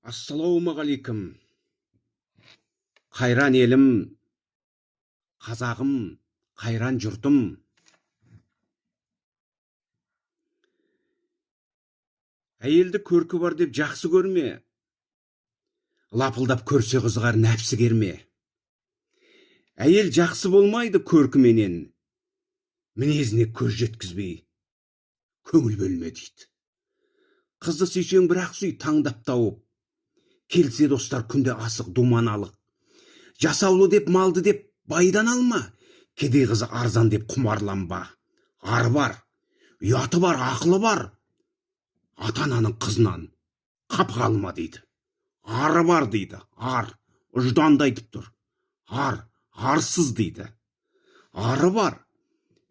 Ассалаумағалейкум. Қайран елім, қазағым, қайран жұртым. Әйелді көркі бар деп жақсы көрме. Лапылдап көрсе қызғар нәпсі керме. Әйел жақсы болмайды көркіменен, мінезіне көз жеткізбей, көңіл бөлме дейді. Қызды сүйсең бірақ сүй таңдап тауып, келсе достар күнде асық думаналық. Жасаулы деп малды деп байдан алма, кедей қызы арзан деп құмарланба. Ары бар, ұяты бар, ақылы бар, ата-ананың қызынан қап қалма дейді. Ары бар дейді, ар, ұжданды айтып тұр. Арсыз дейді. Ары бар,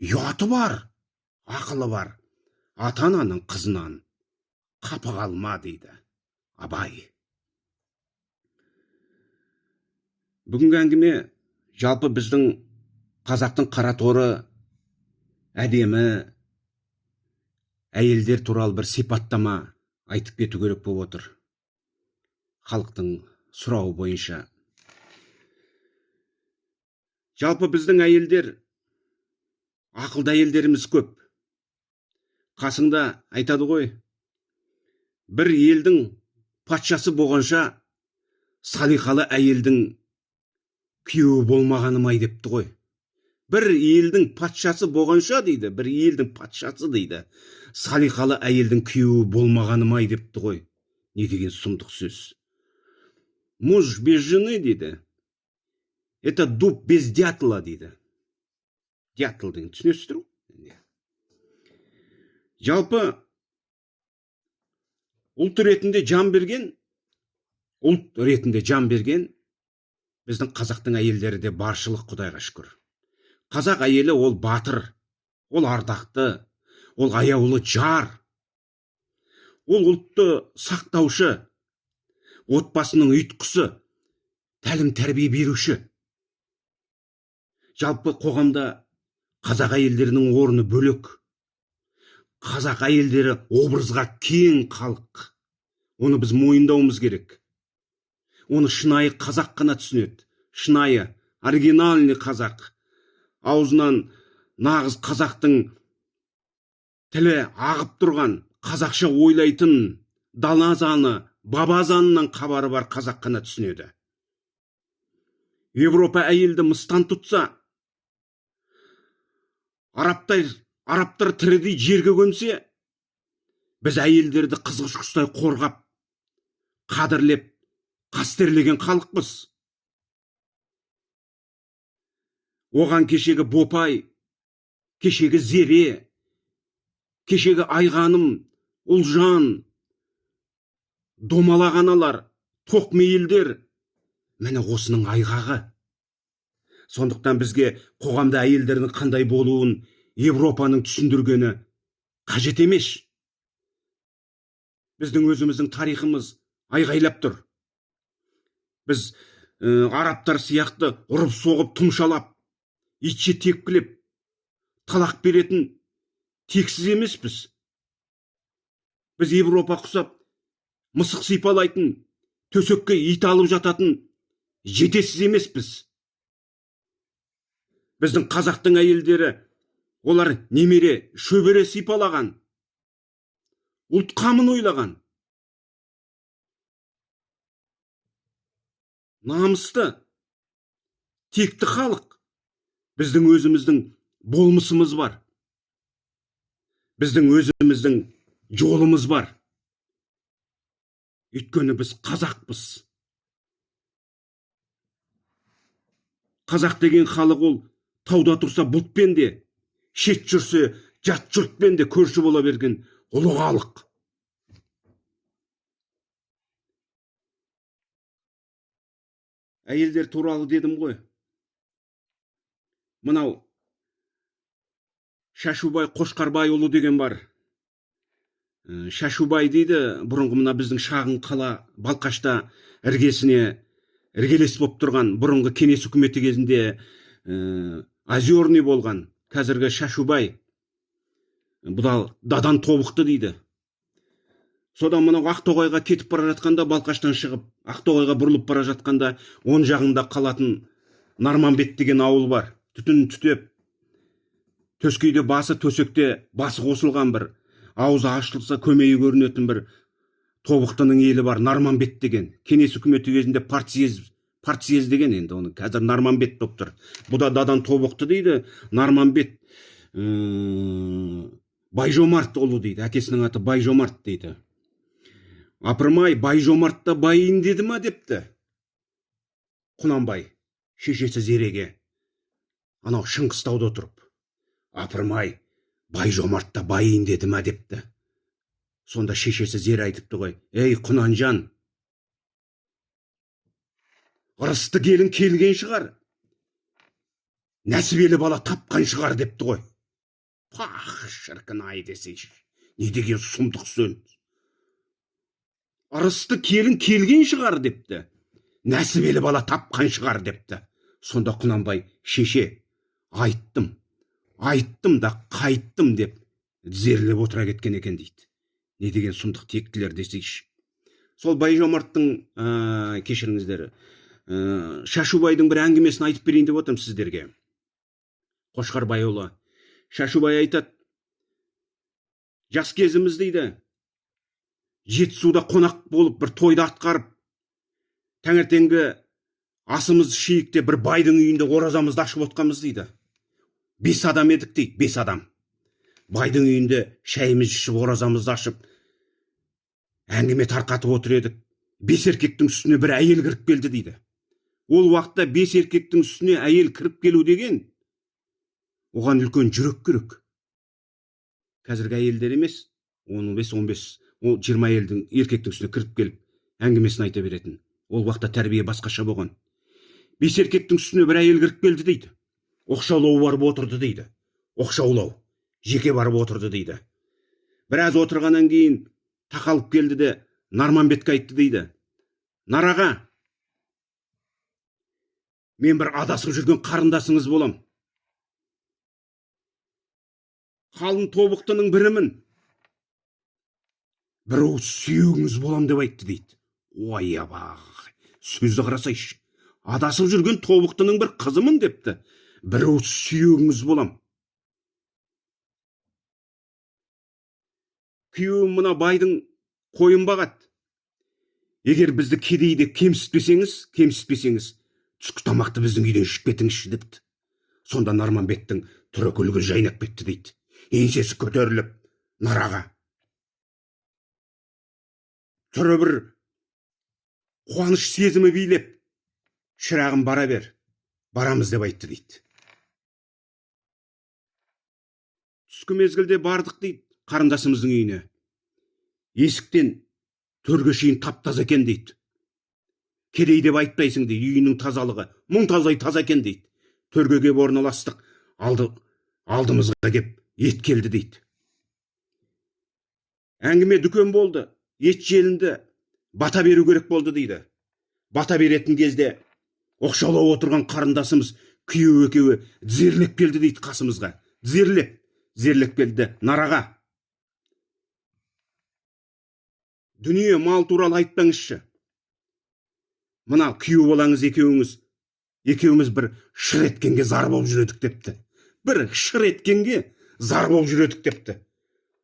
ұяты бар, ақылы бар, ата-ананың қызынан қапы қалма дейді Абай. Бүгінгі әңгіме жалпы біздің қазақтың қараторы әдемі әйелдер туралы бір сипаттама айтып кету керек болып отыр. Халықтың сұрауы бойынша. Жалпы біздің әйелдер, ақылды әйелдеріміз көп. Қасыңда айтады ғой, бір елдің патшасы болғанша, салиқалы әйелдің күйеуі болмағанымай депті ғой. Бір елдің патшасы болғанша дейді, бір елдің патшасы дейді, салиқалы әйелдің күйеуі болмағанымай депті ғой. Не деген сұмдық сөз. Муж без жены дейді, это дуб без дятла дейді. Дятл деген түсінесіздер ғой? Жалпы ұлт ретінде жан берген біздің қазақтың әйелдері де баршылық, Құдайға шүкір. Қазақ әйелі ол батыр, ол ардақты, ол аяулы жар. Ол ұлтты сақтаушы, отбасының ұйытқысы, тәлім тәрбие беруші. Жалпы қоғамда қазақ әйелдерінің орны бөлек. Қазақ әйелдері образға кең халық. Оны біз мойындауымыз керек. Оны шынайы қазақ қана түсінеді. Шынайы, оригинальный қазақ. Аузынан нағыз қазақтың тілі ағып тұрған, қазақша ойлайтын, дана заны, баба занынан хабары бар қазақ қана түсінеді. Европа әйелді мыстан тұтса, арабтар тірідей жерге көмсе, біз әйелдерді қызғыш құстай қорғап, қадірлеп, қастерлеген халықпыз. Оған кешегі Бопай, кешегі Зере, кешегі Айғаным, Ұлжан, домалағаналар, тоқмейілдер, міне осының айғағы. Сондықтан бізге қоғамда әйелдердің қандай болуын Европаның түсіндіргені қажет емес. Біздің өзіміздің тарихымыз айғайлап тұр. Біз арабтар сияқты ұрып соғып, тұмшалап, итше тепкілеп, талақ беретін тексіз емеспіз. Біз Европа құсап, мысық сипалайтын, төсекке ит алып жататын жетесіз емеспіз. Біздің қазақтың әйелдері, олар немере, шөбере сипалаған, ұлт қамын ойлаған. Намысты, текті халық. Біздің өзіміздің болмысымыз бар. Біздің өзіміздің жолымыз бар. Өйткені біз қазақпыз. Қазақ деген халық ол тауда тұрса бұлтпен де, шет жүрсе жат жұртпен де көрші бола берген ұлы халық. Әйелдер туралы дедім ғой. Мынау Шашубай Қошқарбайұлы деген бар. Шашубай дейді, бұрынғы мына біздің шағын қала Балқашта іргелес болып тұрған, бұрынғы кеңес үкіметі кезінде Озерный болған, қазіргі Шашубай. Бұда Дадан тобықты дейді. Содан мынау Ақтоғайға кетіп бара жатқанда, Балқаштан шығып Ақтоғайға бұрылып бара жатқанда, оң жағында қалатын Нарманбет деген ауыл бар. Түтін түтеп, төскейде басы, төсекте басы қосылған бір, аузы ашылса көмейі көрінетін бір тобықтының елі бар, Нарманбет деген. Кеңес үкіметі кезінде партсъез деген, енді оны қазір Нарманбет болып тұр. Бұл да дадан тобықты дейді. Нарманбет Байжомарт ұлы дейді. Әкесінің аты Байжомарт дейді. Апырмай, Байжомартта байын деді ма депті Құнанбай шешесі Зереге, анау Шыңғыстауда отырып. Апырмай, Байжомартта байын деді ма депті. Сонда шешесі Зере айтыпты ғой: ей Құнанжан, ырысты келін келген шығар, нәсібелі бала тапқан шығар депті ғой. Пах, шіркін ай десейші, не деген сұмдық сөз. Ырысты келін келген шығар депті, нәсібелі бала тапқан шығар депті. Сонда Құнанбай: шеше, айттым да қайттым деп тізерлеп отыра кеткен екен дейді. Не деген сұмдық тектілер десейші. Сол Байжомарттың, кешіріңіздер, Шашубайдың бір әңгімесін айтып берейін деп отырмын сіздерге. Қошқарбайұлы Шашубай айтады: жас кезіміз дейді, Жетісуда қонақ болып бір тойды атқарып, таңертеңгі асымыз шиікте бір байдың үйінде оразамызды ашып отқанбыз дейді. 5 адам едік дейді, 5 адам. Байдың үйінде шайымыз ішіп, оразамызды ашып, әңгіме тарқатып отыр едік. 5 еркектің үстіне бір әйел кіріп келді дейді. Ол уақытта 5 еркектің үстіне әйел кіріп келу деген, оған үлкен жүрек керек. Қазіргі әйелдер емес, 15-20 еркектің үстіне кіріп келіп әңгімесін айта беретін. Ол уақытта тәрбие басқаша болған. 5 еркектің үстіне бір әйел кіріп келді дейді. Оқшаулау барып отырды дейді. Оқшаулау, жеке барып отырды дейді. Біраз отырғаннан кейін тақалып келді де Нарманбетке айтты дейді: Нараға, мен бір адасып жүрген қарындасыңыз болам. Қалың тобықтының бірімін. Бір уыс сүйегіңіз болам деп айтты дейді. Ой абай, сөзді қарасайшы. Адасып жүрген тобықтының бір қызымын депті. Бір уыс сүйегіңіз болам. Күйеуім мына байдың қойын бағады. Егер бізді кедейде кемсітпесеңіз, түскі тамақты біздің үйден ішіп кетіңізші депті. Сонда Нарманбеттің түрі күлгіл жайнап кетті дейді. Еңсесі көтеріліп, Нараға түрі бір қуаныш сезімі билеп: шырағым, бара бер, барамыз деп айтты дейді. Түскі мезгілде бардық дейді қарындасымыздың үйіне. Есіктен төрге шейін тап-таза екен дейді. Кедей деп айтпайсың дейді, үйінің тазалығы мұнтаздай таза екен дейді. Төрге кеп орналастық, алдымызға кеп ет келді дейді. Әңгіме дүкен болды, ет желінді, бата беру керек болды дейді. Бата беретін кезде оқшаулау отырған қарындасымыз күйеу екеуі тізерлеп келді дейді қасымызға. Тізерлеп келді. Нараға, дүние мал туралы айтпаңызшы. Мына күйеу болаңыз екеуміз бір шыр еткенге зар болып жүредік депті. Бір шыр еткенге зар болып жүредік депті.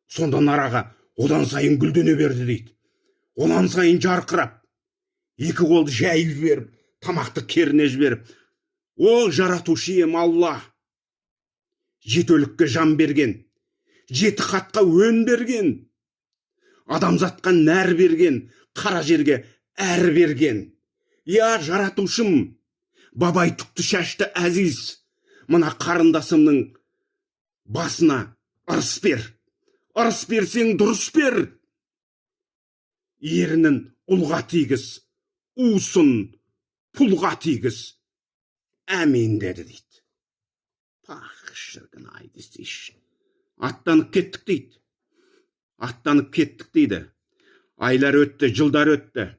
Сонда Нараға одан сайын гүлдене берді дейді. Онан сайын жарқырап, екі қолды жайып жіберіп, тамақты керіне жіберіп: о жаратушы ием Алла, жеті өлікке жан берген, 7 қатқа өн берген, адамзатқа нәр берген, қара жерге әр берген. Я жаратушым, бабай түкті шашты әзиз, мына қарындасымның басына ырыс бер. Ырыс берсең дұрыс бер. Ерінің ұлға тигіз, усын пұлға тигіз. Әмин деді дейді. Пах, шіркін ай десейші. Аттанып кеттік дейді. Айлар өтті, жылдар өтті.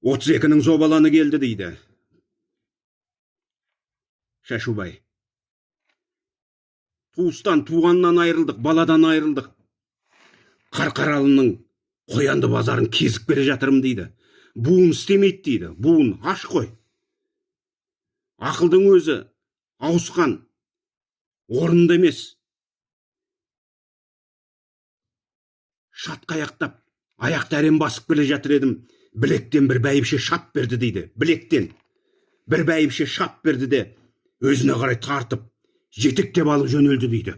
32-нің зобаланы келді дейді Шашубай. Туыстан, туғаннан айырылдық, баладан айырылдық. Қарқаралының қоянды базарын кезіп келе жатырмын дейді. Буын істемейді дейді. Буын аш қой. Ақылдың өзі ауысқан, орынды емес. Шатқаяқтап, аяқты әрең басып келе жатыр едім. Білектен бір бәйбіше шап берді дейді. Білектен бір бәйбіше шап берді де, өзіне қарай тартып, жетектеп алып жөнелді дейді.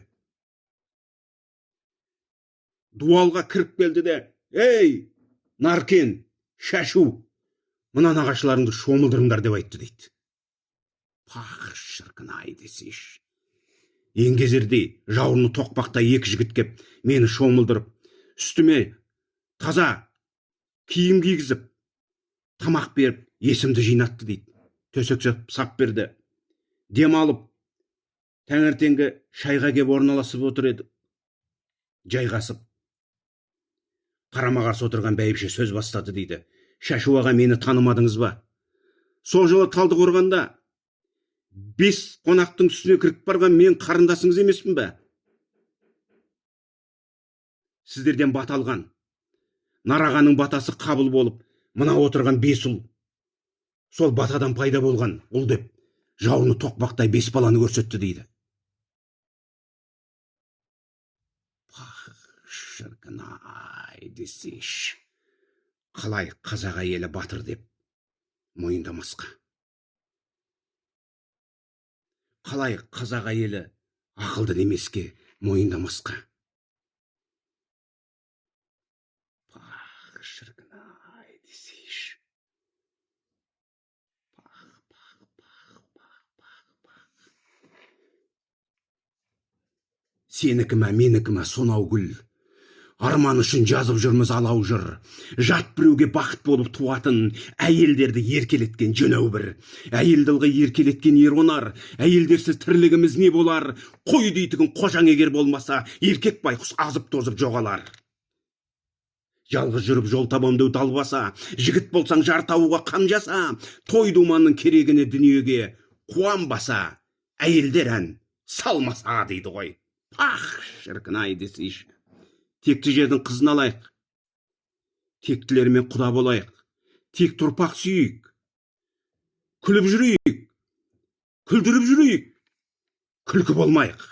Дуалға кіріп келді де, ей, Наркен, Шашу, мына нағашыларыңды шомылдырыңдар деп айтты дейді. Пақ шіркін ай десеш. Еңгезердей жауырыны тоқпақтай екі жігіт кеп, мені шомылдырып, үстіме таза киім кигізіп, тамақ беріп, есімді жинатты дейді. Төсек сап берді. Дем алып, таңертеңгі шайға кеп орналасып отыр еді. Жайғасып, қарама-қарсы отырған бәйбіше сөз бастады дейді. Шашу аға, мені танымадыңыз ба? Сол жылы Талдықорғанда 5 қонақтың үстіне кіріп барған мен қарындасыңыз емеспін бе? Сіздерден бата алған. Нарағаның батасы қабыл болып, мына отырған 5 ұл. Сол батадан пайда болған ұл деп, жауыны тоқпақтай 5 баланы көрсетті дейді. Шіркін ай десеш. Қалай қазақ әйелі батыр деп мойындамасқа. Қалай қазақ әйелі ақылды демеске мойындамасқа. Шіркін ай десеш. Сенікі ме, менікі ме сонау гүл. Арман үшін жазып жүрміз алау жыр. Жат біреуге бақыт болып туатын, әйелдерді еркелеткен жөнеу бір. Әйелділгі еркелеткен еронар, әйелдерсіз тірлігіміз не болар? Қой дейтігін қожаң егер болмаса, еркек байқұс азып тозып жоғалар. Жалғыз жүріп жол табамдау далбаса, жігіт болсаң жар табуға қамжаса, той думанның керегіне дүниеге қуанбаса, әйелдер ән салмаса дейді ғой. Ах, шіркін ай десейші. Текті жердің қызын алайық. Тектілермен құда болайық. Тек тұрпақ сүйейік. Күліп жүрейік. Күлдіріп жүрейік. Күлкі болмайық.